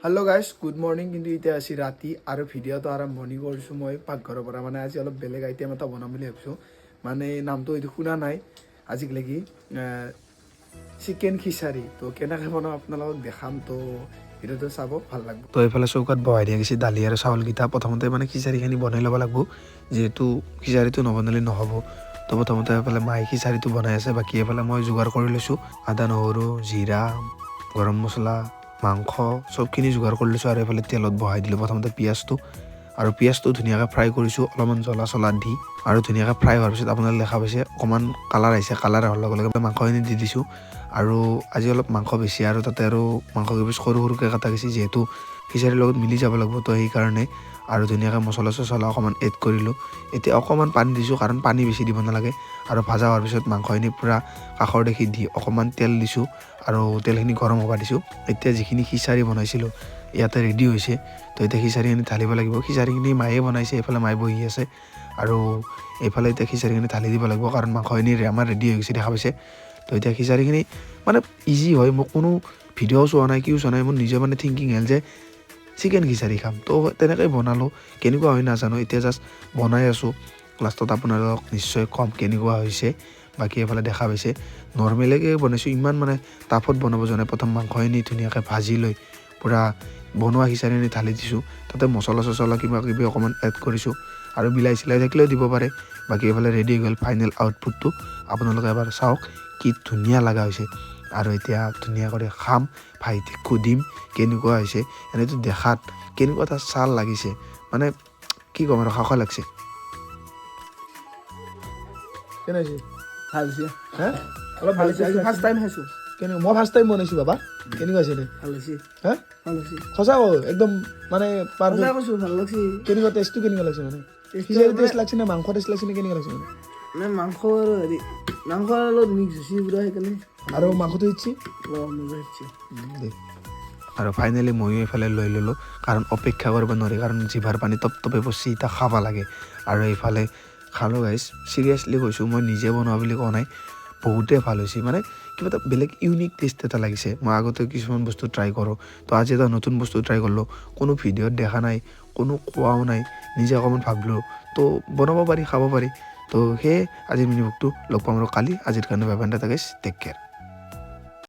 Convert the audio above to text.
hello guys good morning কিন্তু এতিয়া আছে ৰাতি আৰু ভিডিঅ'টো আৰম্ভণি কৰিছোঁ মই পাকঘৰৰ পৰা মানে আজি অলপ বেলেগ আইটেম এটা বনাম বুলি ভাবিছোঁ মানে নামটো এইটো শুনা নাই আজিলৈকে চিকেন খিচাৰি তো কেনেকৈ বনাম আপোনালোকক দেখাম তো ভিডিঅ'টো চাব ভাল লাগিব তো এইফালে চৌকাত বহাই দিয়া গৈছে দালি আৰু চাউলকেইটা প্ৰথমতে মানে খিচাৰিখিনি বনাই ল'ব লাগিব যিহেতু খিচাৰিটো নবনালে নহ'ব তো প্ৰথমতে এইফালে মায়ে খিচাৰিটো বনাই আছে বাকী এইফালে মই যোগাৰ কৰি লৈছোঁ আদা নহৰু জিৰা গৰম মছলা মাংস সবখিনি যোগাৰ কৰি লৈছোঁ আৰু এইফালে তেলত বহাই দিলোঁ প্ৰথমতে পিঁয়াজটো আৰু পিঁয়াজটো ধুনীয়াকৈ ফ্ৰাই কৰিছোঁ অলপমান জ্বলা চলা দি আৰু ধুনীয়াকৈ ফ্ৰাই হোৱাৰ পিছত আপোনালোকে দেখা পাইছে অকণমান কালাৰ আহিছে কালাৰ অহাৰ লগে লগে মাংসখিনি দি দিছোঁ আৰু আজি অলপ মাংস বেছি আৰু তাতে আৰু মাংস কেইপিচ সৰু সৰুকৈ কাটা গৈছে যিহেতু খিচাৰীৰ লগত মিলি যাব লাগিব তো সেইকাৰণে আৰু ধুনীয়াকৈ মছলা চছলা অকণমান এড কৰিলোঁ এতিয়া অকণমান পানী দিছোঁ কাৰণ পানী বেছি দিব নালাগে আৰু ভাজা হোৱাৰ পিছত মাংসখিনি পূৰা কাষৰ দেখি দি অকণমান তেল দিছোঁ আৰু তেলখিনি গৰম হ'ব দিছোঁ এতিয়া যিখিনি খিচাৰি বনাইছিলোঁ ইয়াতে ৰেডি হৈছে তো এতিয়া খিচাৰিখিনি ঢালিব লাগিব খিচাৰিখিনি মায়ে বনাইছে এইফালে মায়ে বহি আছে আৰু এইফালে এতিয়া খিচাৰিখিনি ঢালি দিব লাগিব কাৰণ মাংসখিনি আমাৰ ৰেডি হৈ গৈছে দেখা পাইছে তো এতিয়া খিচাৰিখিনি মানে ইজি হয় মোক কোনো ভিডিঅ'ও চোৱা নাই কিও চোৱা নাই মোৰ নিজৰ মানে থিংকিং হ'ল যে চিকেন খিচাৰি খাম তো তেনেকৈ বনালোঁ কেনেকুৱা হয় নাজানো এতিয়া জাষ্ট বনাই আছোঁ লাষ্টত আপোনালোকক নিশ্চয় কম কেনেকুৱা হৈছে বাকী এফালে দেখা পাইছে নৰ্মেলকৈ বনাইছোঁ ইমান মানে টাফত বনাব জনাই প্ৰথম মাংসখিনি ধুনীয়াকৈ ভাজি লৈ পূৰা বনোৱা খিচাৰিখিনি ঢালি দিছোঁ তাতে মছলা চছলা কিবা কিবি অকণমান এড কৰিছোঁ আৰু বিলাহী চিলাই থাকিলেও দিব পাৰে বাকী এইফালে ৰেডি হৈ গ'ল ফাইনেল আউটপুটটো আপোনালোকে এবাৰ চাওক কি ধুনীয়া লগা হৈছে আৰু এতিয়া ধুনীয়া কৰি খাম ভাইটিক সুধিম কেনেকুৱা হৈছে এনেইতো দেখাত কেনেকুৱা এটা ছাল লাগিছে মানে কি ক'ম আৰু খাওঁ খাওঁ লাগছে কেনে হৈছে ভাল হৈছে হা অলপ ভাল হৈছে আজি ফাৰ্ষ্ট টাইম খাইছোঁ কেনেকুৱা মই ফাৰ্ষ্ট টাইম বনাইছোঁ বাবা কেনেকুৱা হৈছে দে ভাল হৈছে হা ভাল হৈছে সঁচা ক একদম মানে সঁচা কৈছোঁ ভাল লাগছে কেনেকুৱা টেষ্টটো কেনেকুৱা লাগিছে মানে খিচাৰি টেষ্ট লাগছে নে মাংস টেষ্ট লাগছে নে কেনেকুৱা লাগিছে মানে মানে মাংস আৰু হেৰি মাংস অলপ মিক্স হৈছে পুৰা সেইকাৰণে আৰু মাংসটো ইচ্ছি অলপ মজা হৈছে আৰু ফাইনেলি ময়ো এইফালে লৈ ল'লোঁ কাৰণ অপেক্ষা কৰিব নোৱাৰি কাৰণ জিভাৰ পানী টপটপে পচি এতিয়া খাব লাগে আৰু এইফালে খালোঁ গাইছ চিৰিয়াছলি কৈছোঁ মই নিজে বনোৱা বুলি কোৱা নাই বহুতেই ভাল হৈছে মানে কিবা এটা বেলেগ ইউনিক টেষ্ট এটা লাগিছে মই আগতে কিছুমান বস্তু ট্ৰাই কৰোঁ তো আজি এটা নতুন বস্তু ট্ৰাই কৰিলোঁ কোনো ভিডিঅ'ত দেখা নাই কোনো কোৱাও নাই নিজে অকণমান ভাবিলোঁ তো বনাব পাৰি খাব পাৰি তো সেয়ে আজিৰ মিনি ব্লগটো লগ পাম আৰু কালি আজিৰ কাৰণে বাই বাই টাটা গাইছ টেক কেয়াৰ